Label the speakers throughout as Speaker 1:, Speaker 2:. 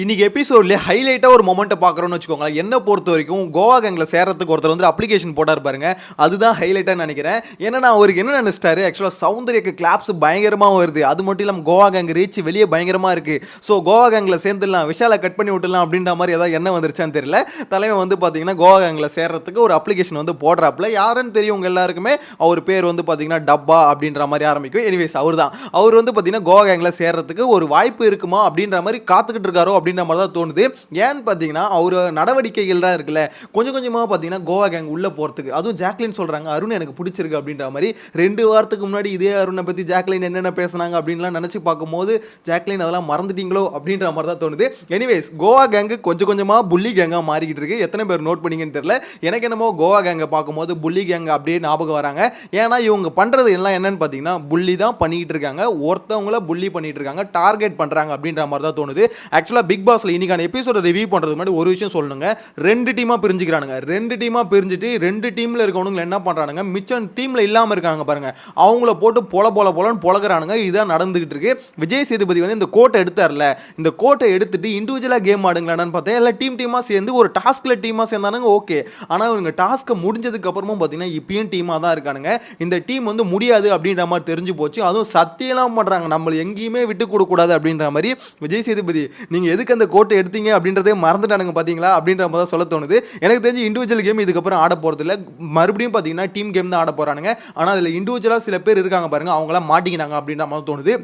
Speaker 1: இன்னைக்கு எபிசோட்ல ஹைலைட்டா ஒரு மொமெண்ட்டை பார்க்குறோம்னு வச்சுக்கோங்களேன். என்ன பொறுத்த வரைக்கும் கோவா கேங்ல சேர்றதுக்கு ஒருத்தர் வந்து அப்ளிகேஷன் போட்டார் பாருங்க. அதுதான் ஹைலைட்டா நினைக்கிறேன். ஏன்னா அவருக்கு என்ன நினைச்சிட்டாரு, ஆக்சுவலா சௌந்தர்யக்கு கிளாப்ஸ் பயங்கரமா வருது. அது மட்டும் இல்லாமல் கோவா கேங் ரீச் வெளியே பயங்கரமா இருக்கு. ஸோ கோவா கேங்ல சேர்ந்துடலாம், விஷாலை கட் பண்ணி விட்டுலாம் அப்படின்ற மாதிரி ஏதாவது என்ன வந்துருச்சான்னு தெரியல. தலைவன் வந்து பார்த்தீங்கன்னா கோவா கேங்ல சேர்றதுக்கு ஒரு அப்ளிகேஷன் வந்து போடுறாப்புல. யாருன்னு தெரியும் உங்க எல்லாருக்குமே. அவர் பேர் வந்து பார்த்தீங்கன்னா டப்பா அப்படின்ற மாதிரி ஆரம்பிக்கும். எனிவேஸ் அவர் தான். அவர் வந்து பார்த்தீங்கன்னா கோவா கேங்ல சேர்றதுக்கு ஒரு வாய்ப்பு இருக்குமா அப்படின்ற மாதிரி காத்துக்கிட்டு இருக்காரோ அப்படின்ற மாதிரி தான் தோணுது. ஏன்னு பார்த்தீங்கன்னா அவர் நடவடிக்கைகள் தான் இருக்குல்ல, கொஞ்சம் கொஞ்சமாக பார்த்தீங்கன்னா கோவா கேங் உள்ள போகிறதுக்கு. அதுவும் ஜாக்லின் சொல்கிறாங்க அருண் எனக்கு பிடிச்சிருக்கு அப்படின்ற மாதிரி. 2 வாரத்துக்கு முன்னாடி இதே அருணை பற்றி ஜாக்லின் என்னென்ன பேசுனாங்க அப்படின்லாம் நினச்சி பார்க்கும்போது ஜாக்லின் அதெல்லாம் மறந்துட்டீங்களோ அப்படின்ற மாதிரி தான் தோணுது. எனிவேஸ் கோவா கேங்கு கொஞ்சம் கொஞ்சமாக புள்ளி கேங்காக மாறிக்கிட்டு இருக்கு. எத்தனை பேர் நோட் பண்ணிங்கன்னு தெரியல. எனக்கு என்னமோ கோவா கேங்கை பார்க்கும்போது புள்ளி கேங் அப்படியே ஞாபகம் வராங்க. ஏன்னா இவங்க பண்ணுறது எல்லாம் என்னன்னு பார்த்தீங்கன்னா புள்ளி தான் பண்ணிக்கிட்டு இருக்காங்க. ஒருத்தவங்கள புள்ளி பண்ணிட்டு இருக்காங்க, டார்கெட் பண்ணுறாங்க அப்படின்ற மாதிரி தான் தோணுது. ஆக்சுவலாக பிக் பாஸ்ல இன்னைக்கான எபிசோட ரிவ்யூ பண்றதுக்கு முன்னாடி ஒரு விஷயம் சொல்லணுங்க. 2 டீமா பிரிஞ்சுக்கிறானுங்க. 2 டீமா பிரிஞ்சுட்டு 2 டீம்ல இருக்கவனுங்க என்ன பண்றானுங்க, மிச்சம் டீம்ல இல்லாம இருக்காங்க பாருங்க, அவங்கள போட்டு பொலன்னு பொலகுறானுங்க. இதான் நடந்துகிட்டு இருக்கு. விஜய் சேதுபதி வந்து இந்த கோட்டை எடுத்தார்ல, இந்த கோட்டை எடுத்துட்டு இண்டிவிஜுவலா கேம் ஆடுங்களான்னு பார்த்தா எல்லாம் டீமா சேர்ந்து ஒரு டாஸ்க்ல டீமா சேர்ந்தானுங்க. ஓகே, ஆனா இவங்க டாஸ்க்கை முடிஞ்சதுக்கு அப்புறமும் பார்த்தீங்கன்னா இப்பயும் டீமா தான் இருக்கானுங்க. இந்த டீம் வந்து முடியாது அப்படின்ற மாதிரி தெரிஞ்சு போச்சு. அதுவும் சத்தியெல்லாம் பண்றாங்க, நம்மள எங்கேயுமே விட்டு கொடுக்க கூடாது அப்படின்ற மாதிரி. விஜய் சேதுபதி நீங்க எதுக்கு அந்த கோட்டை எடுத்தீங்க அப்படின்றதே மறந்துட்டானுங்க பாத்தீங்களா அப்படின்ற மாதிரி சொல்ல தோணுது. எனக்கு தெரிஞ்சு இண்டிவிஜுவல் கேம் இதுக்கப்புறம் ஆட போறது இல்லை. மறுபடியும் பார்த்தீங்கன்னா டீம் கேம் தான் ஆட போறானுங்க. ஆனால் அதில் இண்டிவிஜுவலாக சில பேர் இருக்காங்க பாருங்க, அவங்களாம் மாட்டிக்கினாங்க அப்படின்ற மாதிரி தோணுது.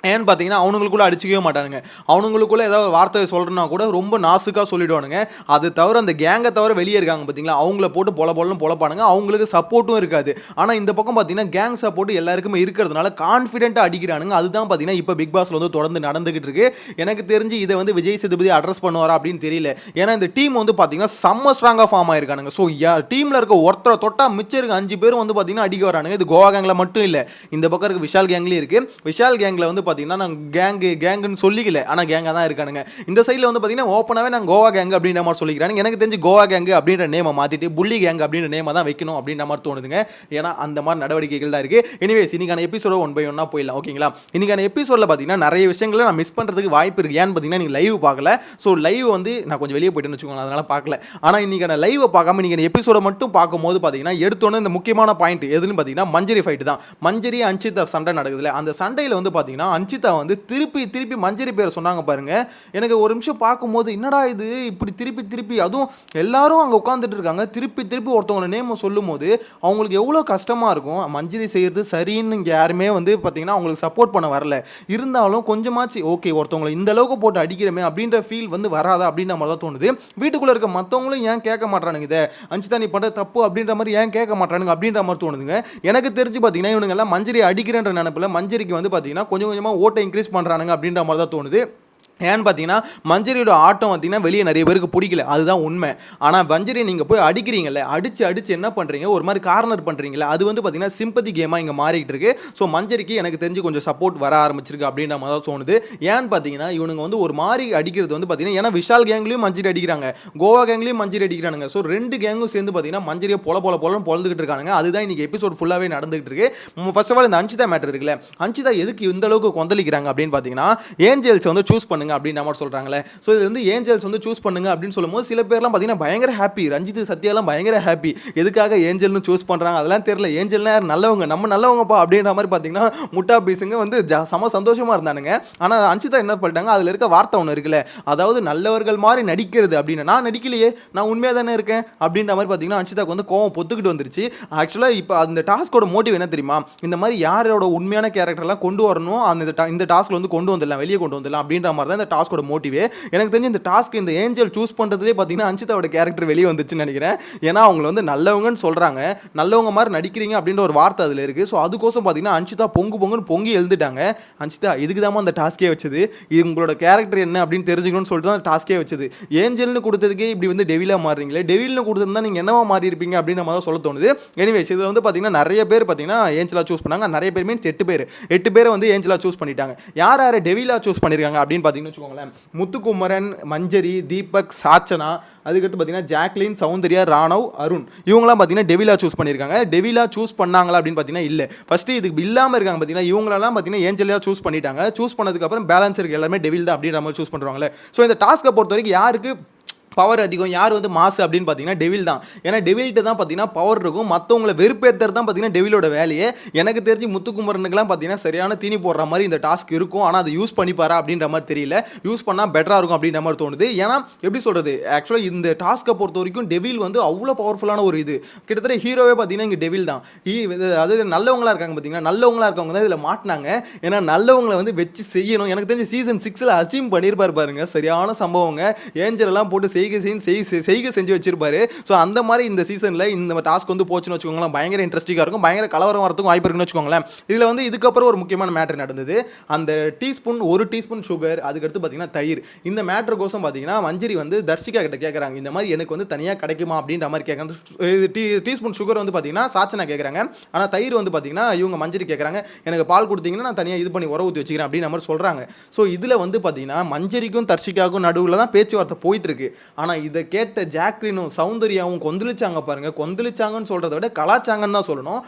Speaker 1: ஏன்னு பார்த்தீங்கன்னா அவனுங்களுக்குள்ள அடிச்சிக்கவே மாட்டானுங்க. அவனுங்களுக்குள்ள ஏதாவது வார்த்தை சொல்கிறனா கூட ரொம்ப நாசுக்காக சொல்லிடுவானுங்க. அது தவிர அந்த கேங்கை தவிர வெளியே இருக்காங்க பார்த்தீங்களா, அவங்கள போட்டு பொலன்னு பொழப்பானுங்க. அவங்களுக்கு சப்போர்ட்டும் இருக்காது. ஆனால் இந்த பக்கம் பார்த்தீங்கன்னா கேங் சப்போர்ட் எல்லாருக்குமே இருக்கிறதுனால கான்ஃபிடென்ட்டாக அடிக்கிறானுங்க. அதுதான் பார்த்தீங்கன்னா இப்போ பிக் பாஸ்ல வந்து தொடர்ந்து நடந்துகிட்டு இருக்கு. எனக்கு தெரிஞ்சு இதை வந்து விஜய் சேதுபதி அட்ரஸ் பண்ணுவாரா அப்படின்னு தெரியல. ஏன்னா இந்த டீம் வந்து பார்த்தீங்கன்னா செம்ம ஸ்ட்ராங்காக ஃபார்ம் ஆயிருக்கானுங்க. ஸோ டீமில் இருக்க ஒருத்தரை தொட்டா மிச்சம் இருக்க 5 பேரும் வந்து பார்த்தீங்கன்னா அடிக்க வரானுங்க. இது கோவா கேங்கில் மட்டும் இல்லை, இந்த பக்கம் இருக்க விஷால் கேங்லேயும் இருக்கு. விஷால் கேங்கில் வந்து பார்த்தீங்கன்னா நாங்கள் கேங்குன்னு சொல்லிக்கல, ஆனால் கேங்காக தான் இருக்கானுங்க. இந்த சைடில் வந்து பார்த்தீங்கன்னா ஓப்பனாகவே நாங்கள் கோவா கேங் அப்படின்ற மாதிரி சொல்லிக்கிறாங்க. எனக்கு தெரிஞ்சு கோவா கேங் அப்படின்ற நேமை மாற்றிட்டு புள்ளி கேங் அப்படின்ற நேமை தான் வைக்கணும் அப்படின்ற மாதிரி தோணுதுங்க. ஏன்னா அந்த மாதிரி நடவடிக்கைகள் தான் இருக்குது. எனிவேஸ் இன்னைக்கான எபிசோட 1 by 1 போயிடலாம். ஓகேங்களா, இன்னைக்கான எபிசோடில் பார்த்தீங்கன்னா நிறைய விஷயங்களை நான் மிஸ் பண்ணுறதுக்கு வாய்ப்பு இருக்குது. ஏன்னு பார்த்தீங்கன்னா நீங்கள் லைவ் பார்க்கல. ஸோ லைவ் வந்து நான் கொஞ்சம் வெளியே போயிட்டேன்னு வச்சுக்கோங்க, அதனால் பார்க்கல. ஆனால் இன்னைக்கான லைவை பார்க்காம நீங்கள் எபிசோட மட்டும் பார்க்கும்போது பார்த்தீங்கன்னா எடுத்தோன்னே இந்த முக்கியமான பாயிண்ட் எதுன்னு பார்த்தீங்கன்னா மஞ்சரி ஃபைட் தான். மஞ்சரி அன்சிதா சண்டை நடக்குதுல, அந்த சண்டையில் வந்து பார்த்தீங்கன்னா அன்சிதா வந்து திருப்பி மஞ்சரி பேர் சொன்னாங்க பாருங்க. எனக்கு ஒரு நிமிஷம் பார்க்கும்போது என்னடா இது இப்படி திருப்பி அதுவும் எல்லாரும் அங்கே உட்காந்துட்டு இருக்காங்க, திருப்பி ஒருத்தவங்க நேம் சொல்லும் போது அவங்களுக்கு எவ்வளோ கஷ்டமாக இருக்கும். மஞ்சரி செய்யறது சரின்னு இங்கே யாருமே வந்து பார்த்தீங்கன்னா அவங்களுக்கு சப்போர்ட் பண்ண வரல. இருந்தாலும் கொஞ்சமாச்சு ஓகே ஒருத்தவங்களை இந்த அளவுக்கு போட்டு அடிக்கிறமே அப்படின்ற ஃபீல் வந்து வராதா அப்படின்ற மாதிரி தான் தோணுது. வீட்டுக்குள்ளே இருக்க மற்றவங்களும் ஏன் கேட்க மாட்டானுங்க, இதை அன்சிதா நீ பண்ணுற தப்பு அப்படின்ற மாதிரி ஏன் கேட்க மாட்டானுங்க அப்படின்ற மாதிரி தோணுதுங்க. எனக்கு தெரிஞ்சு பார்த்தீங்கன்னா இவனுங்க எல்லாம் மஞ்சரி அடிக்கிறன்ற நினைப்பில் மஞ்சரிக்கு வந்து பார்த்தீங்கன்னா கொஞ்சம் கொஞ்சமாக ஓட்டை இன்க்ரீஸ் பண்ணுறானுங்க அப்படின்ற மாதிரி தான் தோணுது. ஏன்னு பார்த்தீங்கன்னா மஞ்சரியோட ஆட்டம் பார்த்தீங்கன்னா வெளியே நிறைய பேருக்கு பிடிக்கல, அதுதான் உண்மை. ஆனால் மஞ்சரியை நீங்கள் போய் அடிக்கிறீங்கல்ல, அடிச்சு என்ன பண்ணுறீங்க, ஒரு மாதிரி கார்னர் பண்ணுறீங்களே, அது வந்து பார்த்தீங்கன்னா சிம்பதி கேமாக இங்கே மாறிக்கிட்டு இருக்கு. ஸோ மஞ்சரிக்கு எனக்கு தெரிஞ்சு கொஞ்சம் சப்போர்ட் வர ஆரம்பிச்சிருக்கு அப்படின்ற மாதிரி தான் தோணுது. ஏன்னு பார்த்தீங்கன்னா இவனுங்க வந்து ஒரு மாதிரி அடிக்கிறது வந்து பார்த்தீங்கன்னா, ஏன்னா விஷால் கேங்லேயும் மஞ்சரி அடிக்கிறாங்க, கோவா கேங்லேயும் மஞ்சரி அடிக்கிறானுங்க. ஸோ 2 கேங்கும் சேர்ந்து பார்த்தீங்கன்னா மஞ்சரியை பொலன்னு பொழுதுகிட்டு இருக்கானுங்க. அதுதான் இன்னைக்கு எபிசோட் ஃபுல்லாகவே நடந்துகிட்டு இருக்கு. ஃபர்ஸ்ட் ஆஃப் ஆல் இந்த அன்சிதா மேட்டர் இருக்குல்ல, அன்சிதா எதுக்கு இந்த அளவுக்கு கொந்தளிக்கிறாங்க அப்படின்னு பார்த்தீங்கன்னா ஏஞ்சல்ஸ் வந்து சூஸ் பண்ணுங்க அப்படின்னு நம்ம சொல்றாங்களே. ஸோ இது வந்து ஏஞ்சல்ஸ் வந்து சூஸ் பண்ணுங்க அப்படின்னு சொல்லும்போது சில பேர்லாம் பார்த்தீங்கன்னா பயங்கர ஹாப்பி, ரஞ்சித் சத்யாலாம் பயங்கர ஹாப்பி. எதுக்காக ஏஞ்சல்னு சூஸ் பண்ணுறாங்க அதெல்லாம் தெரியல. ஏஞ்சல்னா யார், நல்லவங்க, நம்ம நல்லவங்கப்பா அப்படின்ற மாதிரி பார்த்தீங்கன்னா முட்டா பீஸுங்க வந்து செம சந்தோஷமாக இருந்தானுங்க. ஆனால் அன்சிதா என்ன பண்ணிட்டாங்க, அதில் இருக்க வார்த்தை ஒன்று இருக்குல்ல, அதாவது நல்லவர்கள் மாதிரி நடிக்கிறது அப்படின்னு. நான் நடிக்கலையே, நான் உண்மையாக தானே இருக்கேன் அப்படின்ற மாதிரி பார்த்தீங்கன்னா அன்சிதாக்கு வந்து கோவம் பொத்துக்கிட்டு வந்துருச்சு. ஆக்சுவலாக இப்போ அந்த டாஸ்கோட மோட்டிவ் என்ன தெரியுமா, இந்த மாதிரி யாரோட உண்மையான கேரக்டர்லாம் கொண்டு வரணும், இந்த டாஸ்கில் வந்து கொண்டு வந்துடலாம், வெளியே கொண்டு வந்துடலாம் அப்படின்ற மாதிரி தான் இந்த டாஸ்கோட மோட்டிவே. எனக்கு தெரிஞ்சு இந்த டாஸ்க் இந்த ஏஞ்சல் சூஸ் பண்றதுலே பார்த்தீங்கன்னா அன்சிதாவோட கேரக்டர் வெளியே வந்துச்சுன்னு நினைக்கிறேன். ஏன்னா அவங்க வந்து நல்லவங்கன்னு சொல்றாங்க, நல்லவங்க மாதிரி நடிக்கிறீங்க அப்படின்ற ஒரு வார்த்தை அதில் இருக்கு. ஸோ அதுக்கோசம் பார்த்தீங்கன்னா அன்சிதா பொங்குன்னு பொங்கி எழுதிட்டாங்க. அன்சிதா இதுக்கு தான் அந்த டாஸ்கே வச்சது, இது உங்களோட கேரக்டர் என்ன அப்படின்னு தெரிஞ்சுக்கணும்னு சொல்லிட்டு தான் டாஸ்கே வச்சது. ஏஞ்சல்னு கொடுத்ததுக்கே இப்படி வந்து டெவிலா மாறுறீங்களே, டெவில்னு கொடுத்துருந்தா நீங்க என்னவா மாறி இருப்பீங்க அப்படின்னு நம்ம தான் சொல்ல தோணுது. எனிவேஸ் இதில் வந்து பார்த்தீங்கன்னா நிறைய பேர் பார்த்தீங்கன்னா ஏஞ்சலா சூஸ் பண்ணாங்க. நிறைய பேர் மீன்ஸ் 8 பேரை வந்து ஏஞ்சலா சூஸ் பண்ணிட்டாங்க. யார் டெவிலா சூஸ் பண்ணிருக்காங்க அப்படின்னு பார்த்தீங்கன்னா இருக்குன்னு வச்சுக்கோங்களேன். முத்துக்குமரன், மஞ்சரி, தீபக், சாச்சனா, அதுக்கடுத்து பார்த்தீங்கன்னா ஜாக்லின், சௌந்தர்யா, ராணவ், அருண் இவங்களாம் பார்த்தீங்கன்னா டெவிலா சூஸ் பண்ணியிருக்காங்க. டெவிலா சூஸ் பண்ணாங்களா அப்படின்னு பார்த்தீங்கன்னா இல்லை. ஃபஸ்ட்டு இதுக்கு இல்லாமல் இருக்காங்க பார்த்தீங்கன்னா இவங்களெல்லாம் பார்த்தீங்கன்னா ஏஞ்சலியாக சூஸ் பண்ணிட்டாங்க. சூஸ் பண்ணதுக்கப்புறம் பேலன்ஸ் இருக்க எல்லாமே டெவில் தான் அப்படின்ற மாதிரி சூஸ் பண்ணுறாங்களே. ஸோ இந்த டாஸ்க்கை பொறுத்த வரைக்கும் யாருக்கு பவர் அதிகம், யார் வந்து மாசு அப்படின்னு பார்த்தீங்கன்னா டெவில் தான். ஏன்னா டெவில்கிட்ட தான் பார்த்தீங்கன்னா பவர் இருக்கும். மற்றவங்களை வெறுப்பேற்றது தான் பார்த்தீங்கன்னா டெவிலோட வேலையே. எனக்கு தெரிஞ்சு முத்துக்குமரனுக்குலாம் பார்த்தீங்கன்னா சரியான தீனி போடுற மாதிரி இந்த டாஸ்க் இருக்கும். ஆனால் அதை யூஸ் பண்ணிப்பாரா அப்படின்ற மாதிரி தெரியல. யூஸ் பண்ணால் பெட்டராக இருக்கும் அப்படின்ற மாதிரி தோணுது. ஏன்னா எப்படி சொல்கிறது, ஆக்சுவலாக இந்த டாஸ்க்கை பொறுத்த வரைக்கும் டெவில் வந்து அவ்வளோ பவர்ஃபுல்லான ஒரு இது. கிட்டத்தட்ட ஹீரோவே பார்த்தீங்கன்னா இங்கே டெவில் தான். அதாவது நல்லவங்களா இருக்காங்க பார்த்தீங்கன்னா, நல்லவங்களா இருக்கவங்க தான் இதில் மாட்டினாங்க. ஏன்னா நல்லவங்களை வந்து வச்சு செய்யணும். எனக்கு தெரிஞ்சு சீசன் 6 அசீம் பண்ணியிருப்பார் பாருங்க, சரியான சம்பவங்க. ஏஞ்சல் எல்லாம் போட்டு செய்கை செஞ்சு வச்சிருப்பாரு. ஸோ அந்த மாதிரி இந்த சீசனில் இந்த டாஸ்க் வந்து போச்சுன்னு வச்சுக்கோங்களேன், பயங்கர இன்ட்ரெஸ்டிங்காக இருக்கும், பயங்கர கலவரம் வரதுக்கும் வாய்ப்பு இருக்குன்னு வச்சுக்கோங்களேன். இதில் வந்து இதுக்கப்புறம் ஒரு முக்கியமான மேட்டர் நடந்தது. அந்த ஒரு டீஸ்பூன் சுகர், அதுக்கடுத்து பார்த்தீங்கன்னா தயிர். இந்த மேட்டர் கோசம் பார்த்தீங்கன்னா மஞ்சரி வந்து தர்ஷிகா கிட்ட கேட்குறாங்க, இந்த மாதிரி எனக்கு வந்து தனியாக கிடைக்குமா அப்படின்ற மாதிரி கேட்குறாங்க. டீஸ்பூன் சுகர் வந்து பார்த்தீங்கன்னா சாச்சனா கேட்குறாங்க. ஆனால் தயிர் வந்து பார்த்தீங்கன்னா இவங்க மஞ்சரி கேட்குறாங்க, எனக்கு பால் கொடுத்தீங்கன்னா நான் தனியாக இது பண்ணி உர ஊற்றி வச்சுக்கிறேன் அப்படின்னு மாதிரி சொல்கிறாங்க. ஸோ இதில் வந்து பார்த்தீங்கன்னா மஞ்சரிக்கும் தர்ஷிகாவுக்கும் நடுவில் தான் பேச்சுவார்த்தை போயிட்டு இருக்கு. ஆனால் இதை கேட்ட ஜாக்லினும் சௌந்தர்யாவும் கொந்தளிச்சாங்க பாருங்க. கொந்தளிச்சாங்கன்னு சொல்கிறத விட கலாச்சாங்கன்னு தான் சொல்லணும்.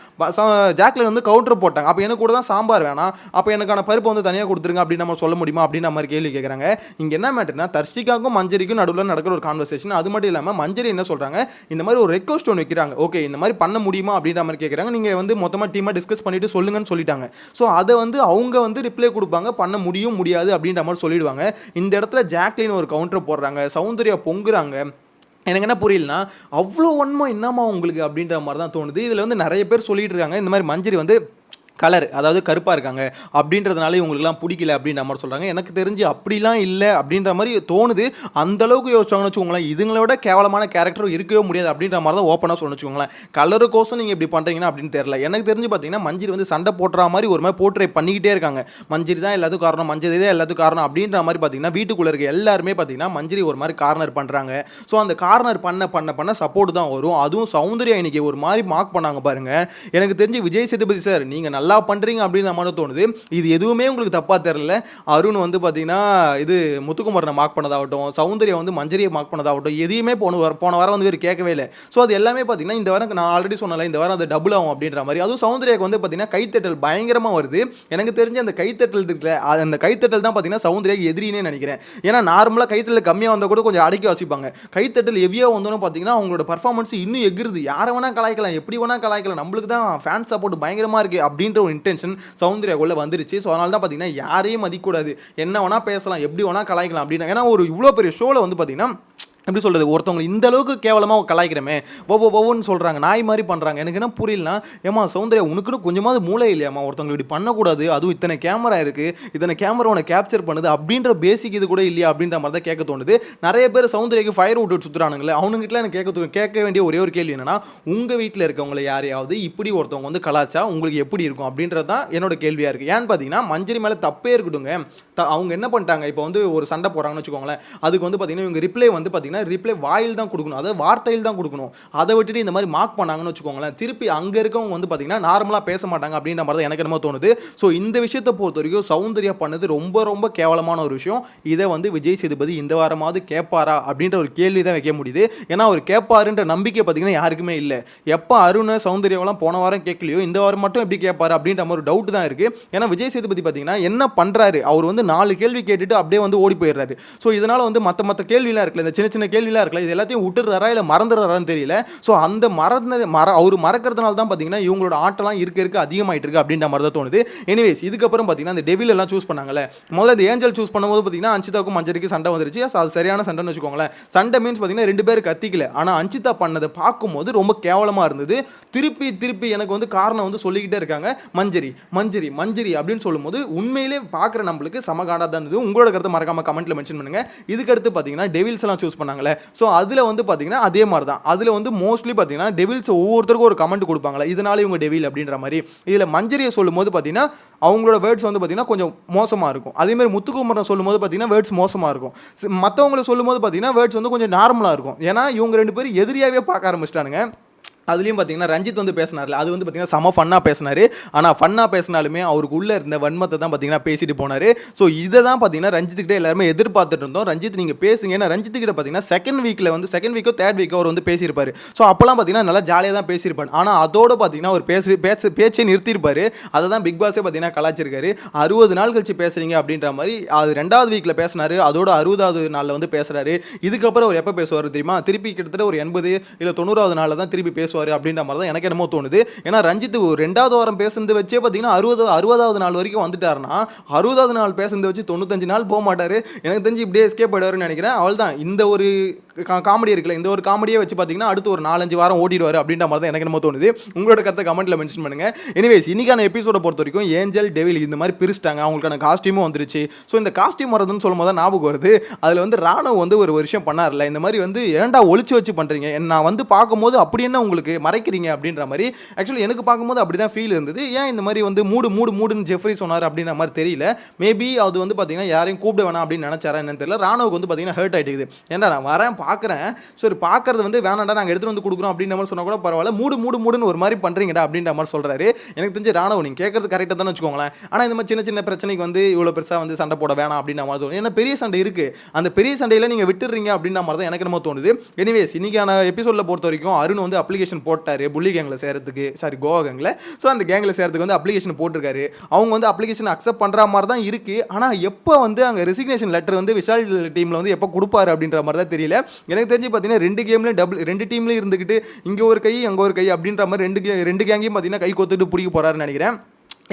Speaker 1: ஜாக்லின் வந்து கவுண்டர் போட்டாங்க, அப்போ எனக்கு கூட தான் சாம்பார் வேணாம், அப்போ எனக்கான பருப்பை வந்து தனியாக கொடுத்துருங்க அப்படின்னு நம்ம சொல்ல முடியுமா அப்படின்ற மாதிரி கேள்வி கேட்குறாங்க. இங்கே என்ன மேட்டர்னா, தர்ஷிகாவுக்கும் மஞ்சரிக்கும் நடுவில் நடக்கிற ஒரு கான்வர்சேஷன். அது மட்டும் இல்லாமல் மஞ்சரி என்ன சொல்கிறாங்க, இந்த மாதிரி ஒரு ரெக்வஸ்ட் ஒன்று வைக்கிறாங்க. ஓகே, இந்த மாதிரி பண்ண முடியுமா அப்படின்ற மாதிரி கேட்குறாங்க. நீங்கள் வந்து மொத்தமாக டீமாக டிஸ்கஸ் பண்ணிட்டு சொல்லுங்கன்னு சொல்லிட்டாங்க. ஸோ அதை வந்து அவங்க வந்து ரிப்ளை கொடுப்பாங்க, பண்ண முடியும் முடியாது அப்படின்ற மாதிரி சொல்லிடுவாங்க. இந்த இடத்துல ஜாக்லின் ஒரு கவுண்டர் போடுறாங்க, சௌந்தர்யா பொங்குறாங்க. எனக்கு என்ன புரியலனா, அவ்வளோ வன்மம் என்னமா உங்களுக்கு அப்படின்ற மாதிரி தான் தோணுது. இதில் வந்து நிறைய பேர் சொல்லிட்டு இருக்காங்க, இந்த மாதிரி மஞ்சரி வந்து கலர், அதாவது கருப்பாக இருக்காங்க அப்படின்றதுனால இவங்களுக்குலாம் பிடிக்கல அப்படின்ற மாதிரி சொல்கிறாங்க. எனக்கு தெரிஞ்சு அப்படிலாம் இல்லை அப்படின்ற மாதிரி தோணுது. அந்தளவுக்கு யோசிச்சாங்கன்னு வச்சுக்கோங்களேன், இதுங்களோட கேவலமான கேரக்டரும் இருக்கவே முடியாது அப்படின்ற மாதிரி தான் ஓப்பனாக சொல்லணும் வச்சுக்கோங்களேன். கலருக்கோசம் நீங்கள் இப்படி பண்ணுறீங்கன்னா அப்படின்னு தெரியல. எனக்கு தெரிஞ்சு பார்த்தீங்கன்னா மஞ்சரி வந்து சண்டை போட்டுற மாதிரி ஒரு மாதிரி போர்ட்ரை பண்ணிக்கிட்டே இருக்காங்க. மஞ்சரி தான் எல்லாத்துக்கும் காரணம், மஞ்சரி தான் எல்லாத்துக்கும் காரணம் அப்படின்ற மாதிரி பார்த்தீங்கன்னா வீட்டுக்குள்ளே இருக்க எல்லாருமே பார்த்தீங்கன்னா மஞ்சரி ஒரு மாதிரி கார்னர் பண்ணுறாங்க. ஸோ அந்த கார்னர் பண்ண சப்போர்ட் தான் வரும். அதுவும் சௌந்தர்யா இன்னைக்கு ஒரு மாதிரி மார்க் பண்ணாங்க பாருங்க. எனக்கு தெரிஞ்சு விஜய் சேதுபதி சார் நீங்கள் நல்லா பண்ணுறீங்க அப்படின்னு மாதிரி தோணுது. இது எதுவுமே உங்களுக்கு தப்பாக தெரியல. அருண் வந்து பார்த்தீங்கன்னா இது முத்துக்குமரனை மார்க் பண்ணதாகட்டும், சௌந்தர்யா வந்து மஞ்சரியை மார்க் பண்ணதாகட்டும், எதையுமே போன வாரம் வந்து வேறு கேட்கவே இல்லை. ஸோ அது எல்லாமே பார்த்தீங்கன்னா இந்த வாரம் நான் ஆல்ரெடி சொன்னல, இந்த வாரம் அது டபுள் ஆகும் அப்படின்ற மாதிரி. அதுவும் சௌந்தர்யாவுக்கு வந்து பார்த்தீங்கன்னா கைத்தட்டல் பயங்கரமாக வருது. எனக்கு தெரிஞ்சு அந்த கைத்தட்டல் இருக்குல்ல, அந்த கைத்தட்டல் தான் பார்த்தீங்கன்னா சௌந்தர்யாக்கு எதிரினே நினைக்கிறேன். ஏன்னா நார்மலாக கைத்தட்டல் கம்மியாக வந்தால் கூட கொஞ்சம் அடக்கி வச்சுப்பாங்க. கைத்தட்டல் ஹெவியாக வந்தோன்னு பார்த்தீங்கன்னா அவங்களோட பர்ஃபார்மன்ஸ் இன்னும் எகிருது. யாரை வேணால் கலாய்க்கலாம், எப்படி வேணால் கலாய்க்கலாம், நம்மளுக்கு தான் ஃபேன் சப்போர்ட் பயங்கரமாக இருக்குது அப்படின்ற ஒரு இன்டென்ஷன் சௌந்தர்யாக்குள்ள வந்துருச்சு. ஸோ அதனால தான் பார்த்தீங்கன்னா யாரையும் மதிக்கூடாது, என்ன வேணால் பேசலாம், எப்படி வேணால் கலாய்க்கலாம் அப்படின்னா. ஏன்னா ஒரு இவ்வளோ பெரிய ஷோவில் வந்து பார்த்தீங்கன்னா எப்படி சொல்கிறது, ஒருத்தவங்க இந்த அளவுக்கு கேவலமாக கலாய்க்கிறமே, ஒவ்வொன்னு சொல்கிறாங்க, நாய் மாதிரி பண்ணுறாங்க. எனக்கு என்ன புரியலனா, ஏமா சௌந்தர்யா உனக்குன்னு கொஞ்சமாவது மூளை இல்லையாம்மா, ஒருத்தவங்க இப்படி பண்ணக்கூடாது, அதுவும் இத்தனை கேமரா இருக்குது, இத்தனை கேமரா உன கேப்சர் பண்ணுது அப்படின்ற பேசிக் இது கூட இல்லையா அப்படின்ற மாதிரி தான் கேட்க தோணுது. நிறைய பேர் சௌந்தர்யாக்கு ஃபயர் விட்டு சுற்றுறானுங்களே, அவனுங்கிட்ட எனக்கு கேட்க வேண்டிய ஒரே ஒரு கேள்வி என்னன்னா, உங்கள் வீட்டில் இருக்கவங்களை யாரையாவது இப்படி ஒருத்தவங்க வந்து கலாச்சா உங்களுக்கு எப்படி இருக்கும் அப்படின்றது தான் என்னோட கேள்வியாக இருக்குது. ஏன்னு பார்த்தீங்கன்னா மஞ்சரி மேலே தப்பே இருக்கட்டுங்க, அவங்க என்ன பண்ணிட்டாங்க, இப்போ வந்து ஒரு சண்டை போகிறாங்கன்னு வச்சுக்கோங்களேன், அதுக்கு வந்து பார்த்தீங்கன்னா இவங்க ரிப்ளை வந்து பார்த்தீங்கன்னா ரிப்ளை வாயில் தான் கொடுக்கணும், அதாவது வார்த்தையில் தான் கொடுக்கணும். அதை விட்டுட்டு இந்த மாதிரி மார்க் பண்ணாங்கன்னு வச்சுக்கோங்களேன், திருப்பி அங்கே இருக்கவங்க வந்து பார்த்தீங்கன்னா நார்மலாக பேச மாட்டாங்க அப்படின்ற மாதிரி தான் எனக்கு என்னமோ தோணுது. ஸோ இந்த விஷயத்தை பொறுத்த வரைக்கும் சௌந்தர்யா பண்ணது ரொம்ப ரொம்ப கேவலமான ஒரு விஷயம். இதை வந்து விஜய் சேதுபதி இந்த வாரமாவது கேட்பாரா அப்படின்ற ஒரு கேள்வி தான் வைக்க முடியுது. ஏன்னா அவர் கேட்பாருன்ற நம்பிக்கை பார்த்தீங்கன்னா யாருக்குமே இல்லை. எப்போ அருண் சௌந்தர்யாவெல்லாம் போன வாரம் கேட்கலையோ, இந்த வாரம் மட்டும் எப்படி கேட்பாரு அப்படின்ற மாதிரி ஒரு டவுட் தான் இருக்குது. ஏன்னா விஜய் சேதுபதி பார்த்தீங்கன்னா என்ன பண்ணுறாரு, அவர் வந்து 4 கேள்வி கேட்டுட்டு அப்படியே வந்து ஓடி போயிடுறாரு. ஸோ இதனால் வந்து மற்ற கேள்விலாம் இருக்குல்ல, இந்த சின்ன கேள்விலாம் இருக்குல்ல, இது எல்லாத்தையும் விட்டுறாரா இல்லை மறந்துடுறாரான்னு தெரியல. ஸோ அந்த அவர் மறக்கிறதுனால தான் பார்த்தீங்கன்னா இவங்களோட ஆட்டெல்லாம் இருக்க அதிகமாயிட்டு இருக்கு அப்படின்ற மாதிரி தான் தோணுது. எனிவேஸ் இதுக்கப்புறம் பார்த்தீங்கன்னா இந்த டெவில் எல்லாம் சூஸ் பண்ணாங்கல்ல, முதல்ல இந்த ஏஞ்சல் சூஸ் பண்ணும்போது பார்த்தீங்கன்னா அஞ்சிதாவுக்கும் மஞ்சரிக்கும் சண்டை வந்துருச்சு. அது சரியான சண்டைன்னு வச்சுக்கோங்களேன். சண்டை மீன்ஸ் பார்த்தீங்கன்னா 2 பேர் கத்திக்கல, ஆனால் அஞ்சிதா பண்ணதை பார்க்கும்போது ரொம்ப கேவலமாக இருந்தது. திருப்பி எனக்கு வந்து காரணம் வந்து சொல்லிக்கிட்டே இருக்காங்க, மஞ்சரி அப்படின்னு சொல்லும்போது உண்மையிலே பார்க்குற நம்மளுக்கு சமகாண்டா தான் இருந்தது. உங்களோட கருத்தை மறக்காம கமெண்ட்ல மென்ஷன் பண்ணுங்க. இதுக்கடுத்து பார்த்தீங்கன்னா டெவில்ஸ் எல்லாம் சூஸ் பண்ணாங்களே, ஸோ அதில் வந்து பார்த்தீங்கன்னா அதே மாதிரி தான். அதில் வந்து மோஸ்ட்லி பார்த்தீங்கன்னா டெவில்ஸ் ஒவ்வொருத்தருக்கும் ஒரு கமெண்ட் கொடுப்பாங்களே, இதனால இவங்க டெவில் அப்படின்ற மாதிரி. இதில் மஞ்சரியை சொல்லும் போது பார்த்தீங்கன்னா அவங்களோட வேர்ட்ஸ் வந்து பார்த்தீங்கன்னா கொஞ்சம் மோசமாக இருக்கும். அதேமாதிரி முத்துக்குமரன் சொல்லும் போது பார்த்தீங்கன்னா வேர்ட்ஸ் மோசமாக இருக்கும். மற்றவங்களை சொல்லும் போது பார்த்தீங்கன்னா வேர்ட்ஸ் வந்து கொஞ்சம் நார்மலாக இருக்கும். ஏன்னா இவங்க 2 பேரும் எதிரியாகவே பார்க்க ஆரம்பிச்சிட்டானுங்க. அதுலேயும் பார்த்தீங்கன்னா ரஞ்சித் வந்து பேசினார்ல, அது வந்து பார்த்தீங்கன்னா செம ஃபன்னாக பேசினார். ஆனால் ஃபன்னாக பேசினாலுமே அவருக்கு உள்ளே இருந்த வன்மத்தை தான் பார்த்தீங்கன்னா பேசிட்டு போனார். ஸோ இதை தான் பார்த்தீங்கன்னா ரஞ்சித்துக்கிட்ட எல்லாருமே எதிர்பார்த்துட்டு இருந்தோம். ரஞ்சித் நீங்கள் பேசுங்க, ஏன்னா ரஞ்சித்துக்கிட்ட பார்த்தீங்கன்னா செகண்ட் வீக்கோ தேர்ட் வீக்கோ அவர் வந்து பேசியிருப்பார். ஸோ அப்போலாம் பார்த்தீங்கன்னா நல்லா ஜாலியாக தான் பேசியிருப்பார். ஆனால் அதோட பார்த்தீங்கன்னா ஒரு பேச்சை நிறுத்தியிருப்பார். அதை தான் பிக் பாஸே பார்த்தீங்கன்னா கலாச்சிருக்காரு. 60 நாள் கழிச்சு பேசுறீங்க அப்படின்ற மாதிரி அது 2வது வீக்கில் பேசினார். அதோட 60வது நாளில் வந்து பேசுகிறாரு. இதுக்கப்புறம் அவர் எப்போ பேசுவார் தெரியுமா? திருப்பி கிட்டத்தட்ட ஒரு 80 இல்லை 90வது நாளில் தான் திருப்பி பேசுவார் அப்படின்ற மாதிரி தான் எனக்கு என்னமோ தோணுது. ஏன்னா ரஞ்சித் 2வது வாரம் பேசுனது வச்சே பார்த்தீங்கன்னா 60வது நாள் வரைக்கும் வந்துட்டாருன்னா 60வது நாள் பேசுனது வச்சு 95 நாள் போக மாட்டாரு. எனக்கு தெரிஞ்சு இப்படியே எஸ்கேப் ஆயிடுவாருன்னு நினைக்கிறேன். அவள் தான் இந்த ஒரு காமெடி இருக்குல்ல, இந்த ஒரு காமெடியே வச்சு பார்த்தீங்கன்னா அடுத்து ஒரு 4-5 வாரம் ஓடிடுவார் அப்படின்ற மாதிரி தான் எனக்கு என்னமோ தோணுது. உங்களோட கருத்தை கமெண்ட்ல மென்ஷன் பண்ணுங்க. எனிவேஸ் இன்னைக்கான எபிசோட பொறுத்த வரைக்கும் ஏஞ்சல் டெவில் இந்த மாதிரி பிரிச்சிட்டாங்க. அவங்களுக்கான காஸ்டியூமும் வந்துருச்சு. ஸோ இந்த காஸ்டியூம் வரதுன்னு சொல்லும் போது ஞாபகம் வருது, அதில் வந்து ராணுவ வந்து ஒரு விஷயம் பண்ணார்ல, இந்த மாதிரி வந்து ஏன்டா ஒளிச்சு வச்சு பண்ணுறீங்க, நான் வந்து பார்க்கும்போது அப்படி என்ன உங்களுக்கு மறைக்கிறீங்க அப்படின்ற மாதிரி. ஆக்சுவலி எனக்கு பார்க்கும்போது அப்படி தான் ஃபீல் இருந்தது. ஏன் இந்த மாதிரி வந்து மூடுன்னு ஜெஃப்ரி சொன்னார் அப்படின்ற மாதிரி தெரியல. மேபி அது வந்து பார்த்தீங்கன்னா யாரையும் கூப்பிட வேணாம் அப்படின்னு நினச்சாரா என்னன்னு தெரியல. ராணுவுக்கு வந்து பார்த்தீங்கன்னா ஹர்ட் ஆகிட்டுது. ஏன்டா நான் வரேன் பார்க்குறேன், சரி பார்க்கறது வந்து வேணாண்டா நாங்கள் எடுத்துகிட்டு வந்து கொடுக்குறோம் அப்படின்ற மாதிரி சொன்னால் கூட பரவாயில்ல, மூடுன்னு ஒரு மாதிரி பண்ணுறீங்கடா அப்படின்ற மாதிரி சொல்கிறாரு. எனக்கு தெரிஞ்சு ராணுவ நீங்கள் கேட்கறது கரெக்டாக தானே வச்சுக்கோங்களேன். ஆனால் இந்த மாதிரி சின்ன பிரச்சனைக்கு வந்து இவ்வளோ பெருசாக வந்து சண்டை போட வேணாம் அப்படின்ற மாதிரி தோணும். ஏன்னா பெரிய சண்டை இருக்குது, அந்த பெரிய சண்டையில் நீங்கள் விட்டுறீங்க அப்படின்ற மாதிரி தான் எனக்கு என்னமோ தோணுது. எனிவேஸ் இன்னைக்கான எபிசோடில் பொறுத்த வரைக்கும் அருண் வந்து அப்ளிகேஷன் போட்டார் புள்ளி கேங்கில் சேர்றதுக்கு, கோவா கேங்கில். ஸோ அந்த கேங்கில் சேர்றதுக்கு வந்து அப்ளிகேஷன் போட்டிருக்காரு. அவங்க வந்து அப்ளிகேஷன் அக்செப்ட் பண்ணுற மாதிரி தான் இருக்குது. ஆனால் எப்போ வந்து அங்கே ரெசிக்னேஷன் லெட்டர் வந்து விஷால் டீமில் வந்து எப்போ கொடுப்பாரு அப்படின்ற மாதிரி தான் தெரியல. எனக்கு தெரிஞ்சு பார்த்தீங்கன்னா 2 கேம்லையும் 2 டீம்லையும் இருந்துக்கிட்டு இங்கே ஒரு கை அங்கே ஒரு கை அப்படின்ற மாதிரி 2 கேங்கையும் பார்த்தீங்கன்னா கை கொத்துட்டு பிடிக்க போகிறாருன்னு நினைக்கிறேன்.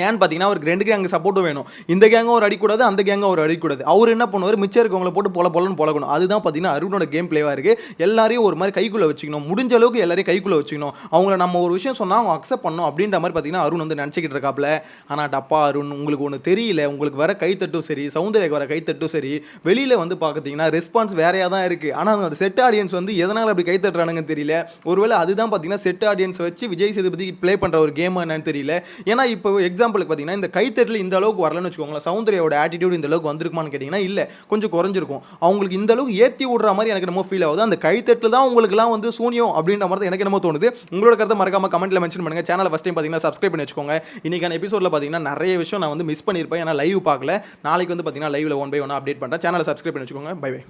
Speaker 1: ஏன்னு பார்த்தீங்கன்னா அவருக்கு 2 கேங் சப்போர்ட்டும் வேணும். இந்த கேங்கும் ஒரு அடிக்கூடாது, அந்த கேங்கும் ஒரு அடிக்கூடாது. அவர் என்ன பண்ணுவார், மிச்சம் இருக்கவங்களை போட்டு பொலன்னு பொழக்கணும். அதுதான் பார்த்தீங்கன்னா அருணோட கேம் பிளேவாக இருக்குது. எல்லாரையும் ஒரு மாதிரி கைக்குள்ளே வச்சுக்கணும், முடிஞ்ச அளவுக்கு எல்லாரையும் கைக்குள்ளே வச்சுக்கணும். அவங்கள நம்ம ஒரு விஷயம் சொன்னால் அவங்க அக்செப்ட் பண்ணணும் அப்படின்ற மாதிரி பார்த்தீங்கன்னா அருண் வந்து நினச்சிக்கிட்டு இருக்காப்புல. ஆனால் டப்பா அருண், உங்களுக்கு ஒன்று தெரியல, உங்களுக்கு வர கைத்தட்டும் சரி, சௌந்தர்யாக்கு வர கைத்தட்டும் சரி, வெளியில் வந்து பார்த்தீங்கன்னா ரெஸ்பான்ஸ் வேறையாக தான் இருக்குது. ஆனால் அந்த செட் ஆடியன்ஸ் வந்து எதனால் அப்படி கைத்தட்டுறானுங்கன்னு தெரியல. ஒருவேளை அதுதான் பார்த்தீங்கன்னா செட் ஆடியன்ஸ் வச்சு விஜய் சேதுபதி ப்ளே பண்ணுற ஒரு கேம் என்னன்னு தெரியல. ஏன்னா இப்போ எக்ஸாம்பிளுக்கு பார்த்தீங்கன்னா இந்த கைத்தட்டல் இந்த அளவுக்கு வரலன்னு வச்சுக்கோங்களேன், சௌந்தர்யாவோட ஆட்டிடியூட் இந்த அளவுக்கு வந்திருக்குமான்னு கேட்டிங்கன்னா இல்லை, கொஞ்சம் குறைஞ்சிருக்கும். அவங்களுக்கு இந்த அளவுக்கு ஏற்றி விடுற மாதிரி எனக்கு என்னமோ ஃபீல் ஆகுது. அந்த கைத்தட்டில் தான் உங்களுக்குலாம் வந்து சூனியம் அப்படின்ற மாதிரி தான் எனக்கு என்னமோ தோணுது. உங்களோட கருத்தை மறக்காம கமெண்ட்டில் மென்ஷன் பண்ணுங்க. சேனலை ஃபஸ்ட் டைம் பார்த்தீங்கன்னா சப்ஸ்கிரைப் பண்ணி வச்சுக்கோங்க. இன்னைக்கான எபிசோடில் பார்த்தீங்கன்னா நிறைய விஷயம் நான் வந்து மிஸ் பண்ணியிருப்பேன், ஏன்னா லைவ் பார்க்கல. நாளைக்கு வந்து பார்த்தீங்கன்னா லைவ்ல 1 by 1 அப்டேட் பண்ணுறேன். சேனலை சப்ஸ்கிரைப் பண்ணி வச்சுக்கோங்க. Bye by.